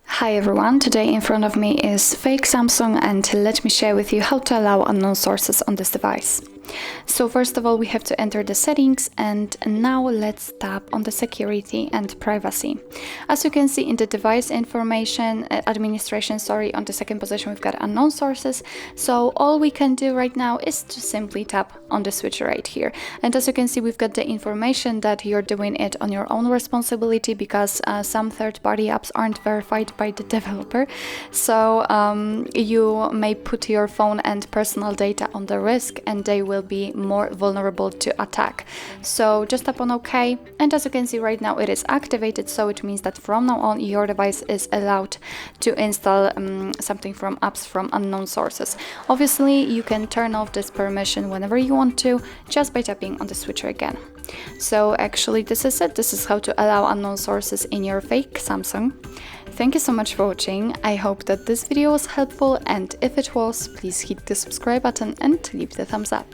Hi everyone, today in front of me is fake Samsung, and let me share with you how to allow unknown sources on this device. So first of all, we have to enter the settings, and now let's tap on the security and privacy. As you can see in the device information administration, on the second position we've got unknown sources. So all we can do right now is to simply tap on the switch right here. And as you can see, we've got the information that you're doing it on your own responsibility, because some third-party apps aren't verified by the developer. So you may put your phone and personal data on the risk, and they will be more vulnerable to attack. So just tap on OK, and as you can see right now it is activated, so it means that from now on your device is allowed to install something from apps from unknown sources. Obviously you can turn off this permission whenever you want to, just by tapping on the switcher again. So actually this is it. This is how to allow unknown sources in your fake Samsung. Thank you so much for watching. I hope that this video was helpful, and if it was, please hit the subscribe button and leave the thumbs up.